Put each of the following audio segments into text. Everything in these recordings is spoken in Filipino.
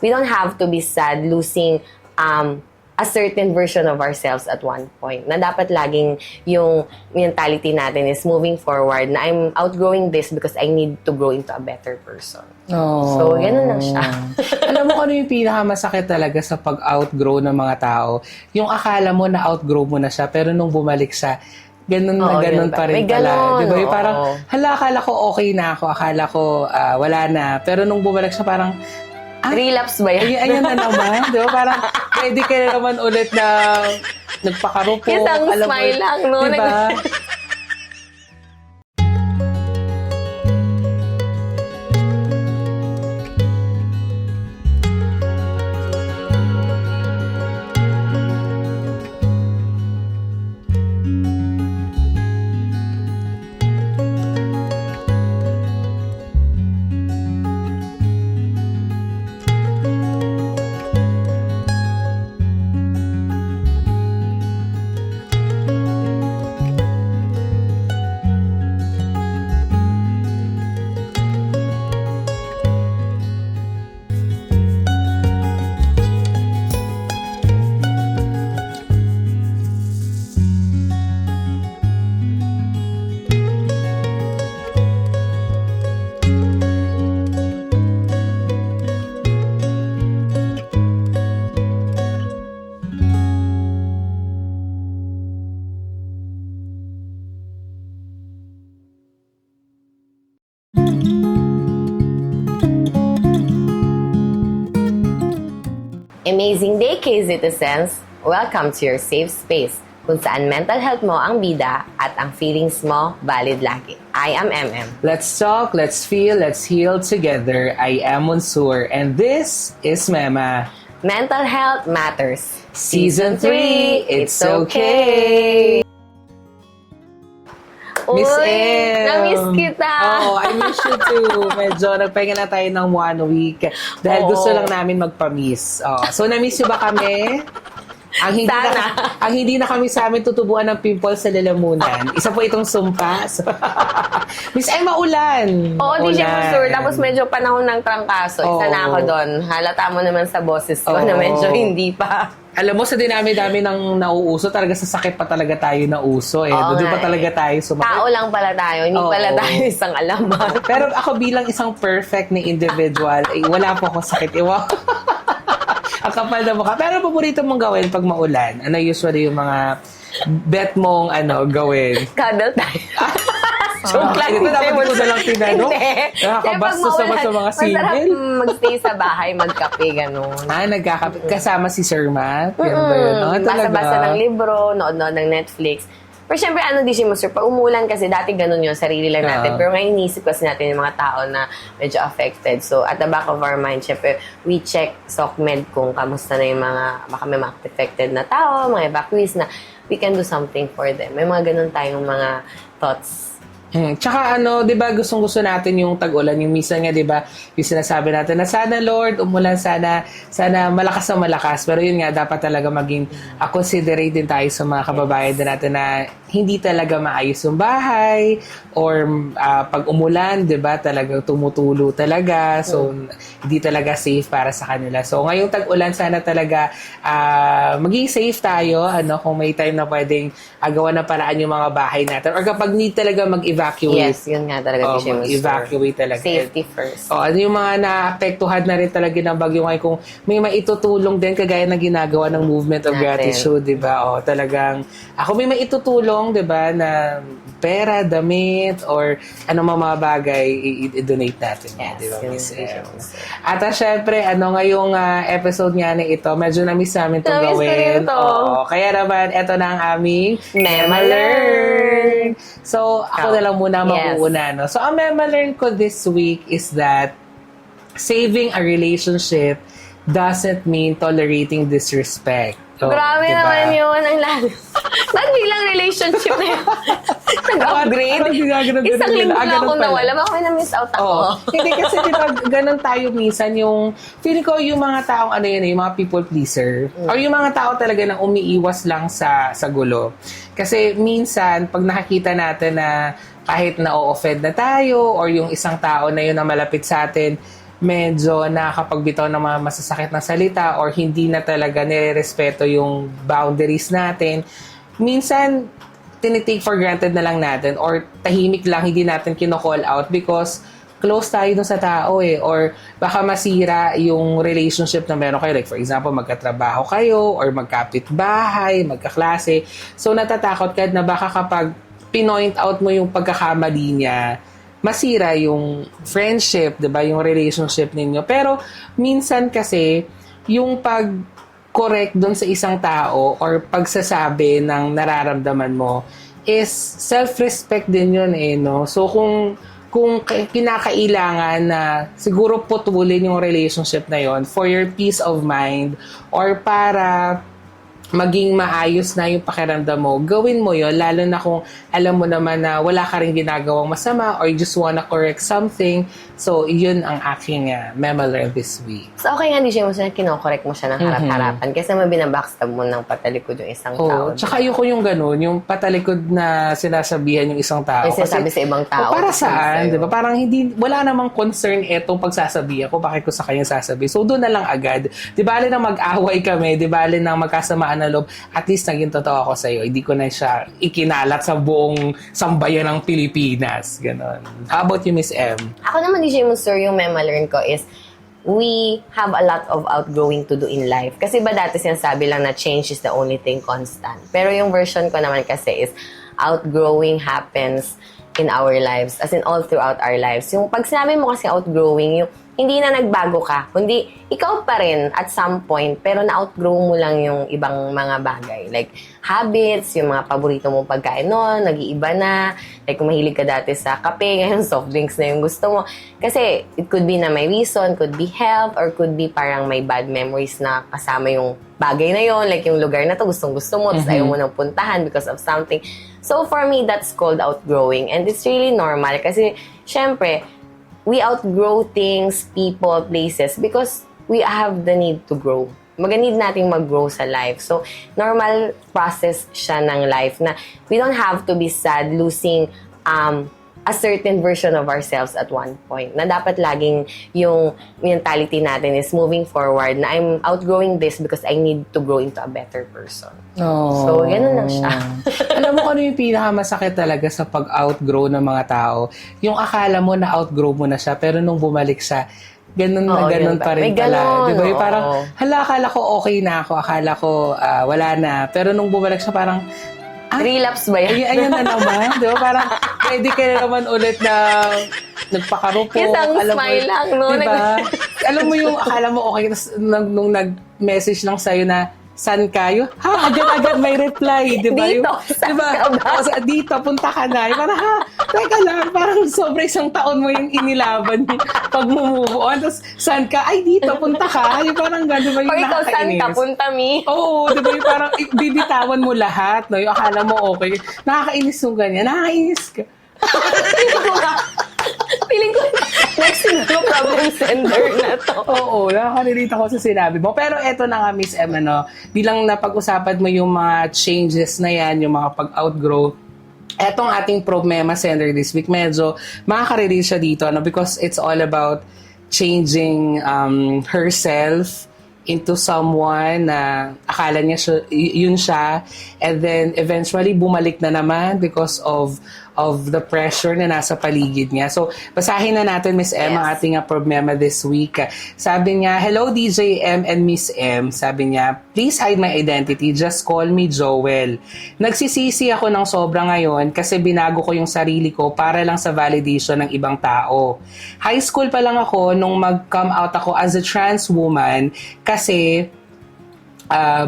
we don't have to be sad losing a certain version of ourselves at one point. Na dapat laging yung mentality natin is moving forward, na I'm outgrowing this because I need to grow into a better person. Oh. So, ganun lang siya. Alam mo kung ano yung pinakamasakit talaga sa pag-outgrow ng mga tao? Yung akala mo na outgrow mo na siya, pero nung bumalik siya, ganun na ganun pa rin pala. Diba? Yung parang, akala ko okay na ako, akala ko wala na. Pero nung bumalik siya, parang, relapse ba yan? Ayan na naman. Diba? Parang, pwede ka na naman ulit na nagpakarupok. Isang smile lang, no? Diba? Amazing day, K-Citizens! Welcome to your safe space, kung saan mental health mo ang bida at ang feelings mo valid lagi. I am MM. Let's talk, let's feel, let's heal together. I am Monsur, and this is Mema. Mental Health Matters. Season 3, It's Okay! Miss M! Na-miss kita! Oo, I miss you too. Medyo nagpahinga na tayo ng 1 week dahil gusto lang namin magpa-miss. So, na-miss nyo ba kami? Ang hindi na kami sa amin tutubuan ng pimples sa lalamunan. Isa po itong sumpa. So, Miss M, maulan. Oo, DJ Monsur. Tapos medyo panahon ng trangkaso. Isa na ako doon. Halata mo naman sa boses ko na medyo hindi pa. Alam mo, sa dinami-dami ng nauuso, talaga sa sakit pa talaga tayo nauso. Doon pa talaga tayo sumakit. Tao lang pala tayo. Hindi pala tayo isang alaman. Pero ako bilang isang perfect na individual, wala po akong sakit. Ang kapal na mukha. Pero paborito mong gawin pag maulan? Ano usually yung mga bet mong gawin? Cuddle tayo. Joke lang. Ito dapat ko na lang tinanong. Nakakabastos naman sa mga single. Masarap magstay sa bahay, magkape, gano'n. Nagkakape. Kasama si Sir Matt? Yan ba yun? Basa-basa ng libro, nood-nood ng Netflix. Pero syempre, DJ Monsur, pag umulan kasi, dati ganun yun, sarili lang natin. Pero ngayon, inisip kasi natin yung mga tao na medyo affected. So, at the back of our mind, syempre, we check SOCMED kung kamusta na yung mga, baka may mga affected na tao, mga evacuees na we can do something for them. May mga ganun tayong mga thoughts. Tsaka di ba gustong-gusto natin yung tag-ulan, yung minsan nga, di ba, yung sinasabi natin na sana Lord, umulan, sana malakas na malakas. Pero yun nga, dapat talaga maging considerate din tayo sa mga kababayan din natin na hindi talaga maayos yung bahay or pag umulan, di ba, talaga tumutulo talaga. So, hindi talaga safe para sa kanila. So, ngayong tag-ulan, sana talaga maging safe tayo, kung may time na pwedeng agawan na paraan yung mga bahay natin. Or kapag need talaga mag-evacuate. Yes, yun nga talaga. Evacuate talaga. Safety first. Ano yung mga naapektuhan na rin talaga ng bagyo ngayon kung may maitutulong din kagaya ng ginagawa ng movement of gratitude, di ba? Talagang, ako may maitutulong, di ba, na pera, damit, or anong mga bagay, i-donate natin. Yes, di ba, Miss M? At syempre, ngayong episode nga na ito, medyo na-miss namin itong gawin. Kaya naman, ito na ang aming Mema Learn! So, ako na lang muna makuuna. No? So, ang Mema Learn ko this week is that saving a relationship doesn't mean tolerating disrespect. So, grabe naman yun. Ang lalo. Ba't bilang relationship na yun? Nag-upgrade? Isang linggo na akong nawala. Baka may na-miss out ako. Hindi kasi diba, ganun tayo minsan yung, feeling ko yung mga taong yung mga people pleaser. Or yung mga tao talaga na umiiwas lang sa gulo. Kasi minsan, pag nakakita natin na kahit na-offend na tayo or yung isang tao na yun na malapit sa atin, medyo nakakapagbitaw ng mga masasakit na salita or hindi na talaga nire-respeto yung boundaries natin, minsan tinitake for granted na lang natin or tahimik lang, hindi natin kino-call out because close tayo dun sa tao or baka masira yung relationship na meron kayo. Like for example, magkatrabaho kayo or magkapit-bahay, magkaklase. So natatakot ka na baka kapag pinoint out mo yung pagkakamali niya, masira yung friendship, 'di ba, yung relationship ninyo. Pero minsan kasi yung pag-correct doon sa isang tao or pagsasabi ng nararamdaman mo is self-respect din yun no. So kung kinakailangan na siguro putulin yung relationship na yon for your peace of mind or para maging maayos na yung pakiramdam mo, gawin mo yon, lalo na kung alam mo naman na wala ka rin ginagawang masama or you just wanna correct something. So, yun ang aking memo learned this week. So, okay nga, di siya mo siya, kinokorek mo siya ng harap-harapan kasi naman binabackstab mo ng patalikod yung isang tao. Tsaka ayoko yung ganun, yung patalikod na sinasabihan yung isang tao. Yung sinasabi sa ibang tao. Para saan, di ba? Parang hindi, wala namang concern etong pagsasabihan ko, bakit ko sa kanya sasabi. So, doon na lang agad. Di bale na mag-away kami, di bale na magkasamaan na loob, at least naging totoo ako sa'yo. Hindi ko na siya ikinalat sa buong sambayan ng Pilipinas. Ganon. How about you, Miss M? Ako naman, DJ Monster, yung mema learn ko is we have a lot of outgrowing to do in life. Kasi ba dati sinasabi lang na change is the only thing constant. Pero yung version ko naman kasi is outgrowing happens in our lives, as in all throughout our lives. Yung pag sinabi mo kasi outgrowing, yung hindi na nagbago ka, kundi ikaw pa rin at some point, pero na-outgrow mo lang yung ibang mga bagay. Like habits, yung mga paborito mong pagkain noon, nag-iiba na. Like kung mahilig ka dati sa kape, ngayon soft drinks na yung gusto mo. Kasi it could be na may reason, could be health, or could be parang may bad memories na kasama yung bagay na yon, like yung lugar na to gustong-gusto mo, tapos ayaw mo nang puntahan because of something. So for me, that's called outgrowing. And it's really normal kasi syempre, we outgrow things, people, places because we have the need to grow. Mag-need nating mag-grow sa life. So, normal process siya ng life na we don't have to be sad losing a certain version of ourselves at one point. Na dapat laging yung mentality natin is moving forward na I'm outgrowing this because I need to grow into a better person. Oh. So, ganun lang siya. Alam mo kung ano yung pinakamasakit talaga sa pag-outgrow ng mga tao? Yung akala mo na outgrow mo na siya, pero nung bumalik siya, ganun na ganun pa rin pala. Di ba? Yung parang, akala ko okay na ako, akala ko wala na. Pero nung bumalik siya, parang, relapse ba yan? Ayan na naman. Di ba? Parang, pwede ka na naman ulit na nagpakarupo. Isang smile lang, no? Diba? Alam mo yung akala mo okay, tapos nung nag-message lang sa'yo na, saan kayo? Agad-agad may reply, di ba? Dito, saan ka ba? Dito, punta ka na. Parang, teka lang, parang sobra isang taon mo yung inilaban yung pag-move on. Tapos, saan ka? Ay, dito, punta ka. Yung parang gano'n, ba yung Or ikaw, saan ka? Punta mi. Oo, di ba? Yung parang bibitawan mo lahat. No? Yung akala mo okay. Nakakainis yung ganyan. Nakakainis ka. Feeling ko, next siguro problem sender na to. Oo, nakaka-relate ako sa sinabi mo. Pero eto na nga, Miss M, bilang napag-usapan mo yung mga changes na yan, yung mga pag-outgrow, etong ating problema sender this week, medyo makaka-relate siya dito, because it's all about changing herself into someone na akala niya yun siya, and then eventually bumalik na naman because of the pressure na nasa paligid niya. So, basahin na natin, Miss M, ang ating problema this week. Sabi niya, hello DJ M and Miss M. Sabi niya, please hide my identity. Just call me Joel. Nagsisisi ako ng sobra ngayon kasi binago ko yung sarili ko para lang sa validation ng ibang tao. High school pa lang ako nung mag-come out ako as a trans woman kasi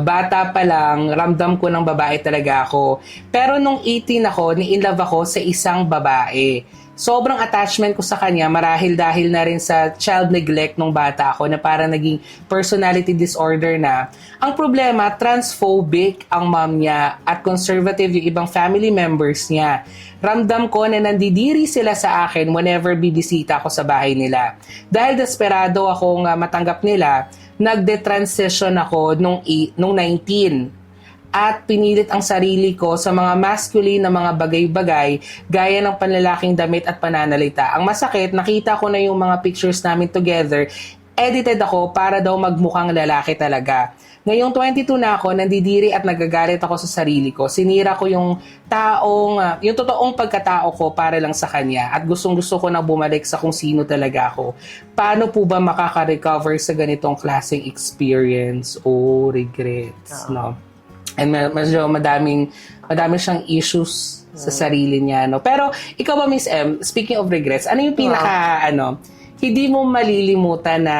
bata pa lang, ramdam ko ng babae talaga ako. Pero nung 18 ako, ni-inlove ako sa isang babae. Sobrang attachment ko sa kanya marahil dahil na rin sa child neglect nung bata ako na parang naging personality disorder na. Ang problema, transphobic ang mom niya at conservative yung ibang family members niya. Ramdam ko na nandidiri sila sa akin whenever bibisita ako sa bahay nila. Dahil desperado akong matanggap nila, nagde-transition ako nung 19. at pinilit ang sarili ko sa mga masculine na mga bagay-bagay gaya ng panlalaking damit at pananalita. Ang masakit, nakita ko na yung mga pictures namin together, edited ako para daw magmukhang lalaki talaga. Ngayong 22 na ako, nandidiri at nagagalit ako sa sarili ko. Sinira ko yung yung totoong pagkatao ko para lang sa kanya at gustong-gusto ko na bumalik sa kung sino talaga ako. Paano po ba makaka-recover sa ganitong klaseng experience o regrets, no? And medyo madaming siyang issues sa sarili niya, no? Pero ikaw ba, Miss M, speaking of regrets, ano yung hindi mo malilimutan na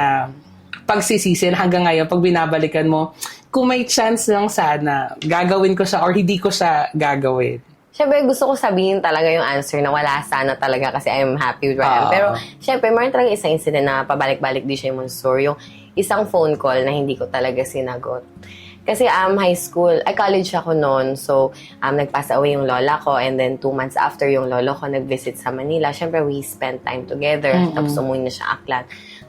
pagsisisi hanggang ngayon, pag binabalikan mo, kung may chance lang sana, gagawin ko siya or hindi ko siya gagawin? Siyempre, gusto ko sabihin talaga yung answer na wala sana talaga kasi I'm happy with Ryan. Pero, siyempre, mayroon talaga isang incident na pabalik-balik di siya yung Monsur. Yung isang phone call na hindi ko talaga sinagot. Kasi high school, college ako noon. So, nag-pass away yung lola ko. And then, 2 months after yung lolo ko nag-visit sa Manila, siyempre, we spent time together. Tapos, umuwi na siya Aklan.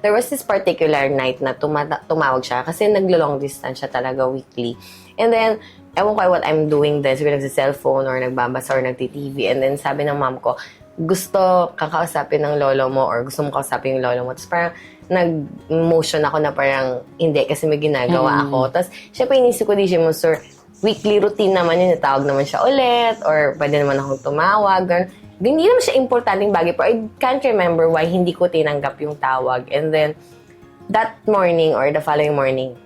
There was this particular night na tumawag siya kasi naglo-long distance siya talaga weekly. And then, ewan ko what I'm doing then. Siguro nagsa-cellphone or nagbabasa or nagti-TV. And then, sabi ng mom ko, gusto kakausapin ng lolo mo or gusto mo kausapin yung lolo mo. Tapos parang nag-motion ako na parang hindi kasi may ginagawa ako. Tapos, syempre inisip ko di siya mo, sir, weekly routine naman yun. Tawag naman siya ulit or pwede naman akong tumawag. Hindi naman siya importanteng bagay, pero I can't remember why hindi ko tinanggap yung tawag. And then, that morning or the following morning,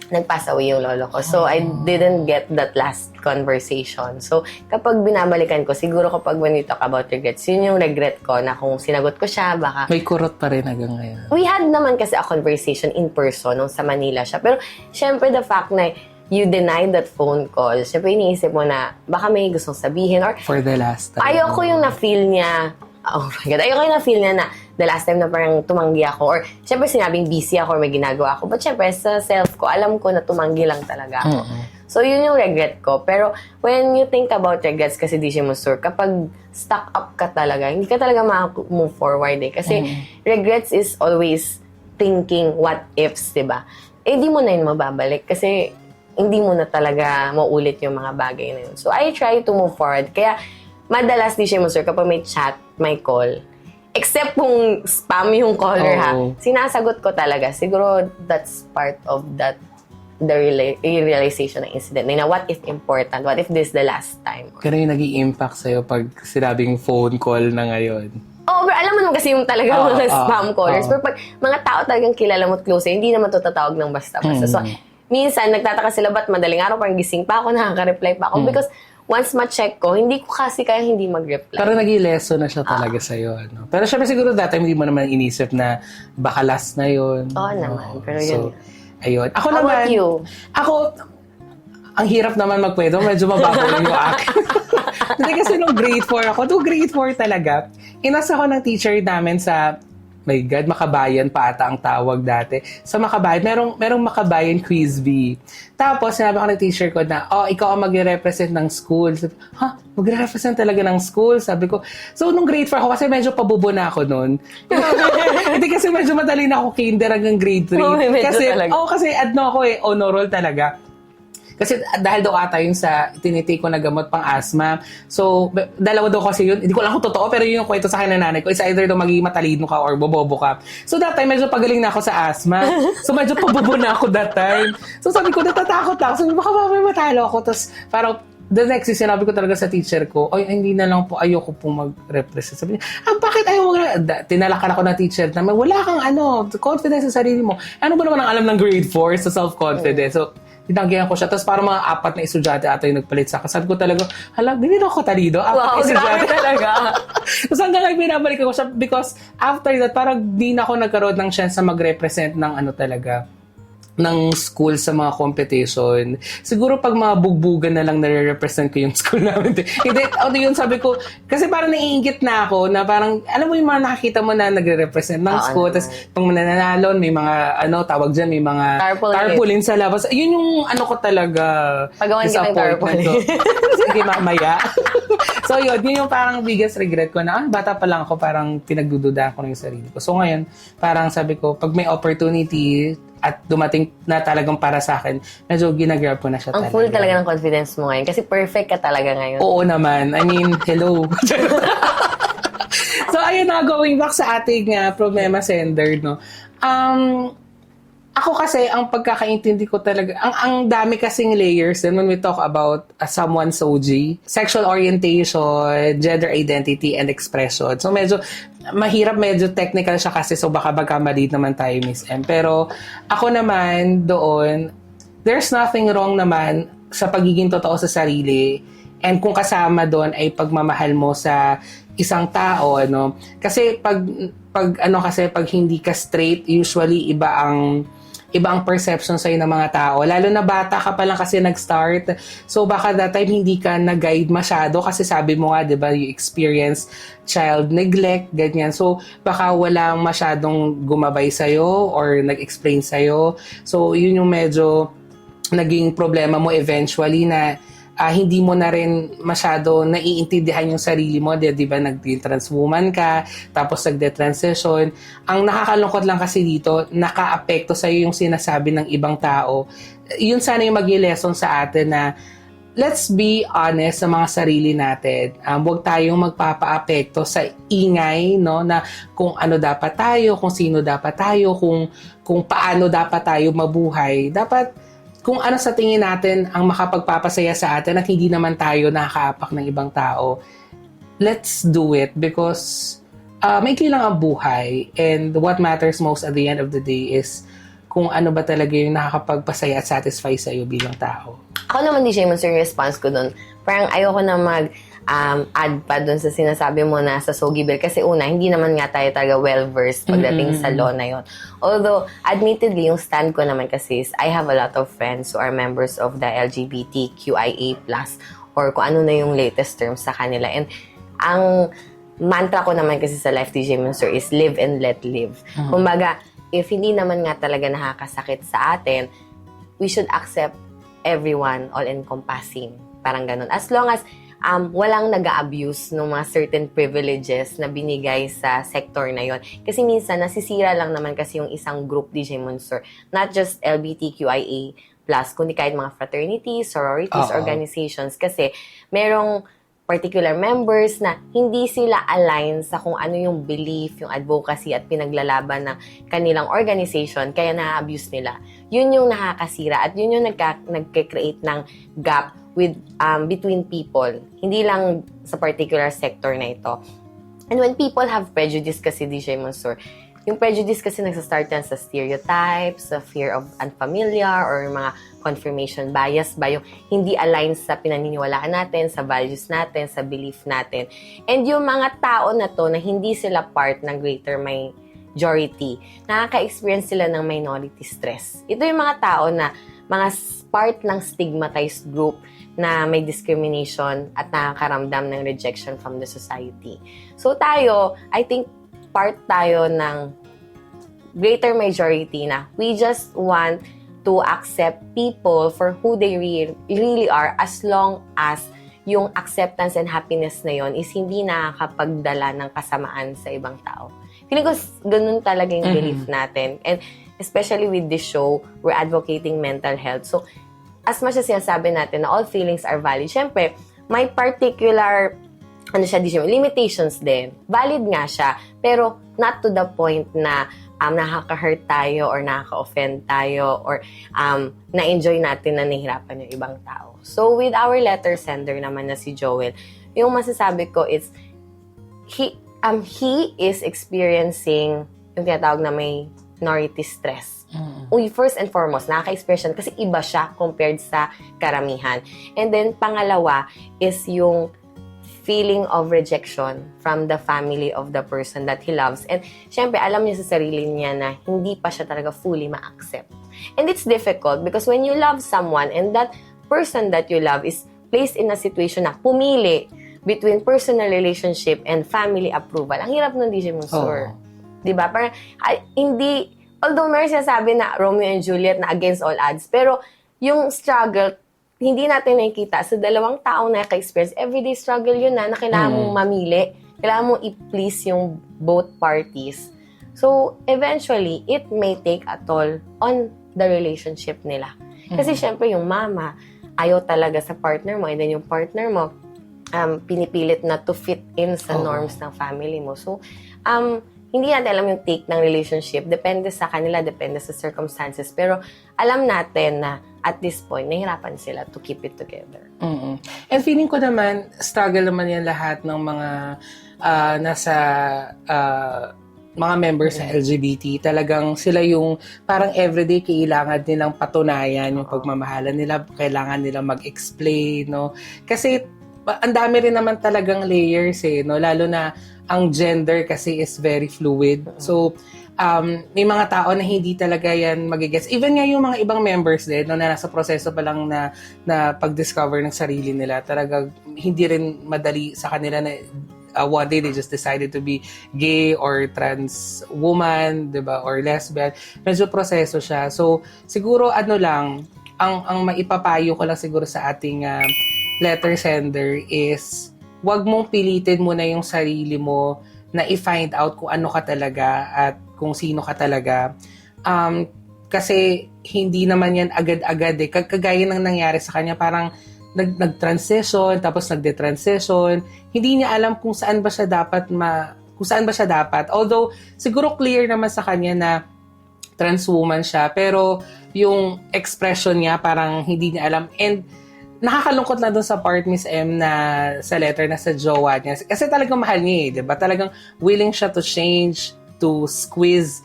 nag-pass away yung lolo ko. So, I didn't get that last conversation. So, kapag binabalikan ko, siguro kapag when we talk about regrets, yun yung regret ko na kung sinagot ko siya, baka... May kurot pa rin hanggang ngayon. We had naman kasi a conversation in person nung sa Manila siya. Pero, syempre, the fact na you denied that phone call, syempre iniisip mo na baka may gustong sabihin or for the last time. Ayoko yung na-feel niya, oh my God, ayoko yung na-feel niya na the last time na parang tumanggi ako or syempre sinabing busy ako or may ginagawa ako. But syempre sa self ko, alam ko na tumanggi lang talaga ako. So yun yung regret ko. Pero when you think about regrets kasi di siya Monsur, kapag stuck up ka talaga, hindi ka talaga move forward eh. Kasi regrets is always thinking what ifs, diba? Eh di mo na yun mababalik kasi hindi mo na talaga maulit yung mga bagay na yun. So, I try to move forward. Kaya, madalas di siya Monsur kapag may chat, may call. Except kung spam yung caller sinasagot ko talaga. Siguro, that's part of the realization ng incident. Na what if important? What if this the last time? Kaya yung nag-i-impact sa'yo pag sinabing phone call na ngayon? Oo, pero alam mo naman kasi yung talaga mga spam callers. Pero pag mga tao talagang kilala mo at close, hindi naman ito tatawag ng basta-basta. So, minsan, nagtataka sila, ba't madaling araw, parang gising pa ako, nakaka-reply pa ako. Because once ma-check ko, hindi ko kasi kaya hindi mag-reply. Pero nag-i-lesson na siya talaga sa'yo. Ano? Pero syempre siguro that time hindi mo naman inisip na baka last na yun. Oo naman, pero yun. Ayun. Ako How naman, about you? Ako, ang hirap naman magkwento. Medyo mabago lang yung akin. Hindi kasi nung grade 4 ako, grade 4 talaga, inas ako ng teacher namin sa my God, Makabayan pa ata ang tawag dati. Sa Makabayan, merong Makabayan Quiz Bee. Tapos, sinabi ko ng teacher ko na, ikaw ang magre-represent ng school. Sabi, magre-represent talaga ng school? Sabi ko, so, nung grade 4 ako, kasi medyo pabubo na ako noon. Hindi kasi medyo madali na ako kinder hanggang grade 3. Kasi ako honor roll talaga. Kasi dahil daw ata yun sa tinitake ko na gamot pang asthma. So, dalawa daw kasi yun. Hindi ko lang kung totoo, pero yun yung kwento sa akin ng nanay ko. It's either daw magiging matalino ka or bobobo ka. So, that time, medyo pagaling na ako sa asthma. So, medyo pabobo na ako that time. So, sabi ko, natatakot ako. Sabi, baka mamay matalo ako. Tapos, parang, the next is, sinabi ko talaga sa teacher ko, hindi na lang po, ayoko po mag-represent. Sabi niya, bakit ayaw tinalakan ako ng teacher na, wala kang confidence sa sarili mo. Ano ba naman ang alam ng grade 4 sa self-confidence? So, tinanggihan ko siya. Tapos parang mga 4 na estudyante ata yung nagpalit sa akin. Sabi ko talaga, hindi na ako talido. 4 wow, estudyante talaga. Tapos hanggang ngayon binabalik ko siya because after that, parang di na ako nagkaroon ng chance na mag-represent ng ng school sa mga competition. Siguro pag mga bugbugan na lang nare-represent ko yung school namin. Hindi, yun sabi ko, kasi parang naiingit na ako na parang, alam mo yung mga nakakita mo na nagre-represent ng school, tapos pag mananalo, may mga, tawag dyan, may mga tarpaulin sa labas. Yun yung ko talaga. Pagawan ka ng tarpaulin. Sige, mamaya. So yun yung parang biggest regret ko na, bata pa lang ako, parang pinagdududa ko ng sarili ko. So ngayon, parang sabi ko, pag may opportunity, at dumating na talagang para sa akin, medyo ginagrab ko na siya Ang full talaga ng confidence mo ngayon. Kasi perfect ka talaga ngayon. Oo naman. I mean, hello. So, ayun na, going back sa ating problema sender, no? Ako kasi, ang pagkakaintindi ko talaga, ang dami kasing layers then when we talk about someone's OG, sexual orientation, gender identity, and expression. So, medyo mahirap, medyo technical siya kasi so baka magkamali naman tayo, Miss M. Pero ako naman doon, there's nothing wrong naman sa pagiging totoo sa sarili and kung kasama doon ay pagmamahal mo sa isang tao, ano. Kasi pag hindi ka straight, usually iba ang perception sa'yo ng mga tao. Lalo na bata ka pa lang kasi nag-start. So, baka that time hindi ka nag-guide masyado kasi sabi mo nga, di ba, you experience child neglect, ganyan. So, baka walang masyadong gumabay sa'yo or nag-explain sa'yo. So, yun yung medyo naging problema mo eventually na hindi mo na rin masyado naiintindihan yung sarili mo, di ba, nag-trans woman ka, tapos nagde-transition. Ang nakakalungkot lang kasi dito, naka-apekto sa'yo yung sinasabi ng ibang tao. Yun sana yung maging lesson sa atin na let's be honest sa mga sarili natin. Huwag tayong magpapa-apekto sa ingay, no, na kung ano dapat tayo, kung sino dapat tayo, kung paano dapat tayo mabuhay. Dapat kung ano sa tingin natin ang makapagpapasaya sa atin at hindi naman tayo nakakaapak ng ibang tao, let's do it because maikli lang ang buhay and what matters most at the end of the day is kung ano ba talaga yung nakakapagpasaya at satisfy sa'yo bilang tao. Ako naman, DJ Monster, yung response ko dun, parang ayoko na add pa dun sa sinasabi mo na sa Sogi Bill. Kasi una, hindi naman nga tayo talaga well-versed pagdating sa law na yon. Although, admittedly, yung stand ko naman kasi is, I have a lot of friends who are members of the LGBTQIA+, or kung ano na yung latest terms sa kanila. And ang mantra ko naman kasi sa Life, DJ Monster, is live and let live. Kumbaga, if hindi naman nga talaga nakakasakit sa atin, we should accept everyone, all-encompassing. Parang ganun. As long as walang nag-a-abuse ng mga certain privileges na binigay sa sector na yon. Kasi minsan, nasisira lang naman kasi yung isang group, DJ Monster. Not just LGBTQIA+, kundi kahit mga fraternities, sororities, organizations. Kasi merong particular members na hindi sila align sa kung ano yung belief, yung advocacy at pinaglalaban ng kanilang organization, kaya na-abuse nila. Yun yung nakakasira at yun yung nagke-create ng gap between people, hindi lang sa particular sector na ito. And when people have prejudice kasi, DJ Monster, yung prejudice kasi nagsastart yan sa stereotypes, sa fear of unfamiliar, or mga confirmation bias ba, yung hindi align sa pinaniniwalaan natin, sa values natin, sa belief natin. And yung mga tao na to na hindi sila part ng greater majority, nakaka-experience sila ng minority stress. Ito yung mga tao na mga part ng stigmatized group na may discrimination at nakakaramdam ng rejection from the society. So tayo, I think part tayo ng greater majority na we just want to accept people for who they really are as long as yung acceptance and happiness na yon is hindi nakakapagdala ng kasamaan sa ibang tao. Feeling ko ganun talaga yung belief natin. And especially with this show, we're advocating mental health. So, as much as sinasabi natin na all feelings are valid, syempre, may particular limitations din. Valid nga siya, pero not to the point na nakaka-hurt tayo or nakaka-offend tayo or na-enjoy natin na nahihirapan yung ibang tao. So, with our letter sender naman na si Joel, yung masasabi ko is, he is experiencing yung tinatawag na may minority stress. First and foremost, nakaka-experience kasi iba siya compared sa karamihan. And then, pangalawa is yung feeling of rejection from the family of the person that he loves. And syempre, alam niya sa sarili niya na hindi pa siya talaga fully ma-accept. And it's difficult because when you love someone and that person that you love is placed in a situation na pumili between personal relationship and family approval, ang hirap nun, DJ Monster. Diba? Parang, hindi, although meron siya sabi na Romeo and Juliet na against all odds, pero yung struggle, hindi natin nakikita sa dalawang taong naka-experience. Everyday struggle yun na kailangan mong mamili. Kailangan mong i-please yung both parties. So, eventually, it may take a toll on the relationship nila. Kasi syempre, yung mama, ayaw talaga sa partner mo, and then yung partner mo, pinipilit na to fit in sa norms ng family mo. So, hindi natin alam yung take ng relationship. Depende sa kanila, depende sa circumstances. Pero alam natin na at this point, nahihirapan sila to keep it together. And feeling ko naman, struggle naman yan lahat ng mga nasa mga members sa LGBT. Talagang sila yung parang everyday kailangan nilang patunayan yung pagmamahalan nila. Kailangan nilang mag-explain, no? Kasi ang dami rin naman talagang layers, no? Lalo na ang gender kasi is very fluid. So, may mga tao na hindi talaga yan magigets. Even nga yung mga ibang members din, no, na nasa proseso pa lang na pag-discover ng sarili nila, talaga hindi rin madali sa kanila na one day they just decided to be gay or trans woman, diba, or lesbian. Medyo proseso siya. So, siguro lang, ang maipapayo ko lang siguro sa ating letter sender is wag mong pilitin muna yung sarili mo na i-find out kung ano ka talaga at kung sino ka talaga. Kasi hindi naman yan agad-agad eh. Kagaya ng nangyari sa kanya, parang nag-transition, tapos nagde-transition. Hindi niya alam kung saan ba siya dapat. Although, siguro clear naman sa kanya na trans woman siya, pero yung expression niya parang hindi niya alam. And nakakalungkot lang dun sa part, Miss M, na sa letter na sa jowa niya. Kasi talagang mahal niya diba? Talagang willing siya to change, to squeeze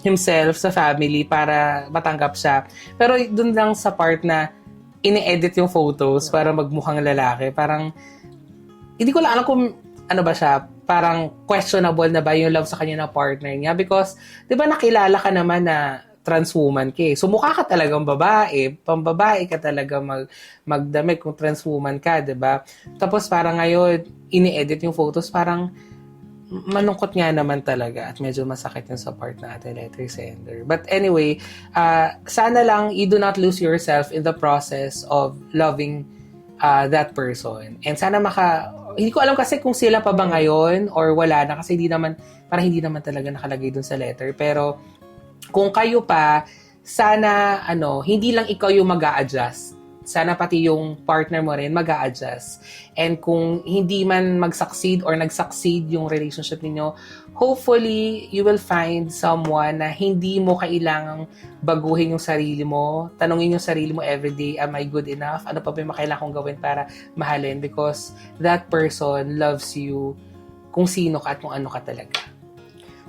himself sa family para matanggap siya. Pero dun lang sa part na ini-edit yung photos para magmukhang lalaki. Parang, hindi ko lang alam kung ano ba siya, parang questionable na ba yung love sa kanya ng partner niya. Because, di ba nakilala ka naman na trans woman ka eh. So, mukha ka talagang babae. Pambabae ka talaga magdamit kung trans woman ka, di ba? Tapos, parang ngayon, ini-edit yung photos, parang malungkot nga naman talaga at medyo masakit yung sa part na ating letter sender. But anyway, sana lang you do not lose yourself in the process of loving that person. And sana hindi ko alam kasi kung sila pa ba ngayon or wala na kasi hindi naman talaga nakalagay dun sa letter. Pero kung kayo pa, sana hindi lang ikaw yung mag-a-adjust. Sana pati yung partner mo rin mag-a-adjust. And kung hindi man mag-succeed or nag-succeed yung relationship niyo, hopefully, you will find someone na hindi mo kailangang baguhin yung sarili mo. Tanungin yung sarili mo everyday, am I good enough? Ano pa ba yung kailangan kong gawin para mahalin? Because that person loves you kung sino ka at kung ano ka talaga.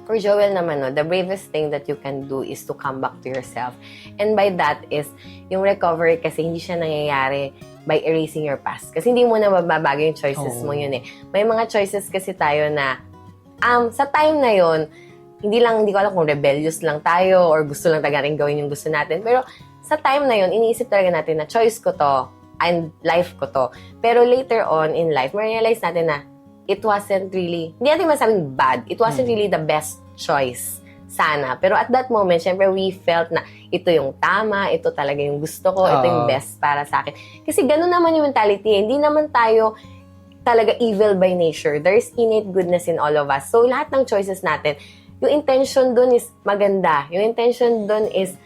For Joel naman, the bravest thing that you can do is to come back to yourself. And by that is, yung recovery kasi hindi siya nangyayari by erasing your past. Kasi hindi mo na mababago yung choices mo yun eh. May mga choices kasi tayo na, sa time na yun, hindi ko alam kung rebellious lang tayo or gusto lang talaga rin gawin yung gusto natin. Pero sa time na yun, iniisip talaga natin na choice ko to and life ko to. Pero later on in life, ma-realize natin na it wasn't really, hindi natin masabing bad, it wasn't really the best choice sana. Pero at that moment, syempre we felt na ito yung tama, ito talaga yung gusto ko, ito yung best para sa akin. Kasi ganun naman yung mentality. Hindi naman tayo talaga evil by nature. There's innate goodness in all of us. So lahat ng choices natin, yung intention dun is maganda. Yung intention dun is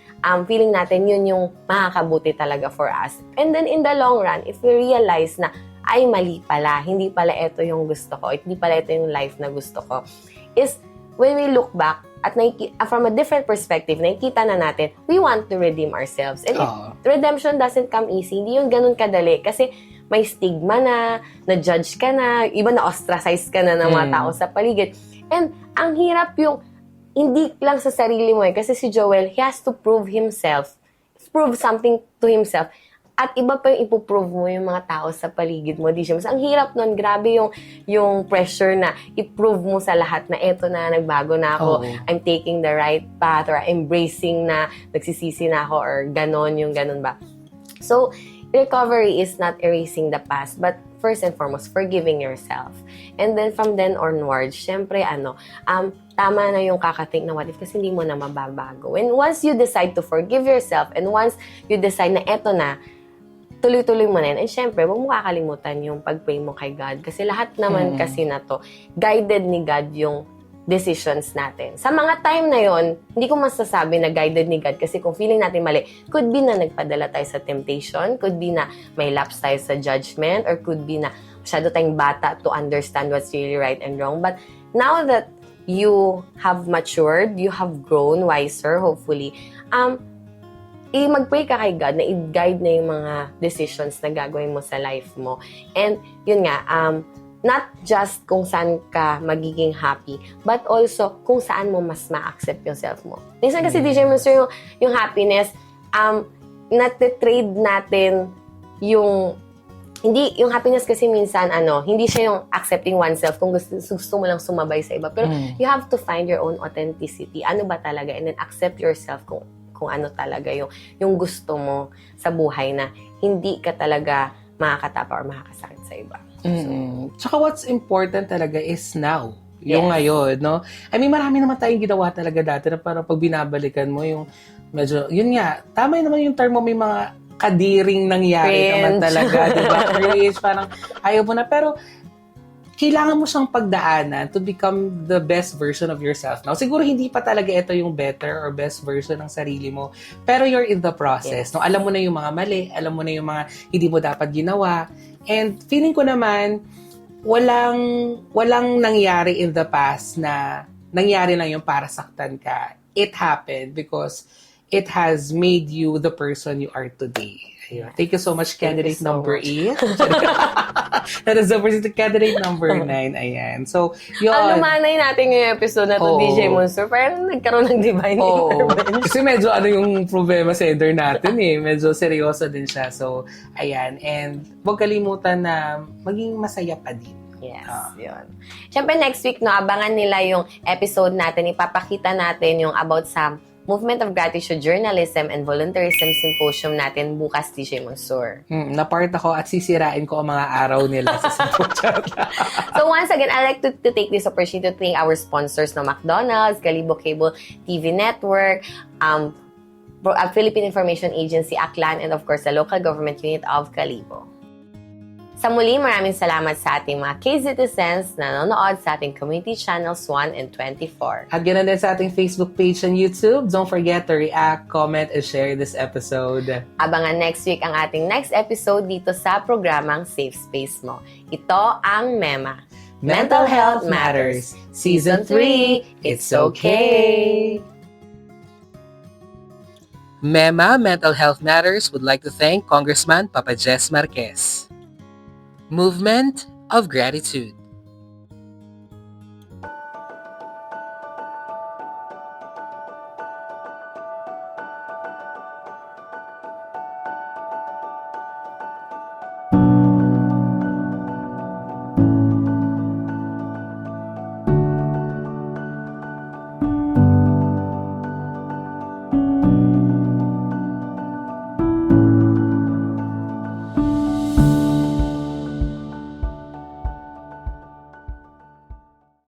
feeling natin yun yung makakabuti talaga for us. And then in the long run, if we realize na ay mali pala, hindi pala ito yung gusto ko, hindi pala ito yung life na gusto ko, is when we look back at from a different perspective, nakikita na natin, we want to redeem ourselves. And redemption doesn't come easy. Hindi yun ganun kadali. Kasi may stigma na-judge ka na, iba na-ostracize ka na ng mga tao sa paligid. And ang hirap yung, hindi lang sa sarili mo eh. Kasi si Joel, he has to prove something to himself. At iba pa yung ipoprove mo yung mga tao sa paligid mo. Mas ang hirap nun, grabe yung pressure na i-prove mo sa lahat na eto na, nagbago na ako, I'm taking the right path, or embracing na, nagsisisi na ako, or ganon ba. So, recovery is not erasing the past, but first and foremost, forgiving yourself. And then from then onwards, syempre, tama na yung kakathink na what if kasi hindi mo na mababago. And once you decide to forgive yourself, and once you decide na eto na, tuloy-tuloy mo na yan. And syempre, huwag mo kakalimutan yung pag-pray mo kay God. Kasi lahat naman kasi na to, guided ni God yung decisions natin. Sa mga time na yon, hindi ko masasabi na guided ni God kasi kung feeling natin mali, could be na nagpadala tayo sa temptation, could be na may lapse tayo sa judgment, or could be na masyado tayong bata to understand what's really right and wrong. But now that you have matured, you have grown wiser, hopefully, mag-pray ka kay God na i-guide na yung mga decisions na gagawin mo sa life mo. And yun nga, not just kung saan ka magiging happy, but also kung saan mo mas ma-accept yung self mo. Minsan kasi, DJ Monster, yung happiness, nat-trade natin yung yung happiness kasi minsan, hindi siya yung accepting oneself kung gusto mo lang sumabay sa iba. Pero you have to find your own authenticity. Ano ba talaga? And then accept yourself kung ano talaga yung gusto mo sa buhay na hindi ka talaga makakatapa or makakasakit sa iba. Tsaka what's important talaga is now. Yung ngayon, no? I mean, marami naman tayong ginawa talaga dati na parang pag binabalikan mo yung medyo, yun nga, tama naman yung term mo, may mga kadiring nangyari naman talaga, diba? Early age, parang ayaw mo na. Pero, kailangan mo siyang pagdaanan to become the best version of yourself. Now, siguro hindi pa talaga ito yung better or best version ng sarili mo, pero you're in the process. No? Alam mo na yung mga mali, alam mo na yung mga hindi mo dapat ginawa. And feeling ko naman, walang nangyari in the past na nangyari lang yung para saktan ka. It happened because it has made you the person you are today. Ayun. Thank you so much, candidate number 8. That is the person to candidate number 9. Ayan. So, yun. Lumanay natin yung episode na to, DJ Monster. Parang nagkaroon ng divine intervention. Kasi medyo yung problema sender natin eh. Medyo seryoso din siya. So, ayan. And huwag kalimutan na maging masaya pa din. Yes, yun. Siyempre, next week, abangan nila yung episode natin. Ipapakita natin yung about sa Movement of Gratitude Journalism and Volunteerism Symposium natin bukas, DJ Monsur. Na-part ako at sisirain ko ang mga araw nila sa symposium. So once again, I'd like to take this opportunity to thank our sponsors na McDonald's, Kalibo Cable TV Network, Philippine Information Agency, Aklan, and of course, the local government unit of Kalibo. Sa muli, maraming salamat sa ating mga K-citizens na nanonood sa ating community channels 1 and 24. At ganoon din sa ating Facebook page and YouTube. Don't forget to react, comment, and share this episode. Abangan next week ang ating next episode dito sa programang Safe Space Mo. Ito ang MEMA. Mental Health Matters. Season 3, It's Okay! MEMA Mental Health Matters would like to thank Congressman Papa Jess Marquez. Movement of Gratitude.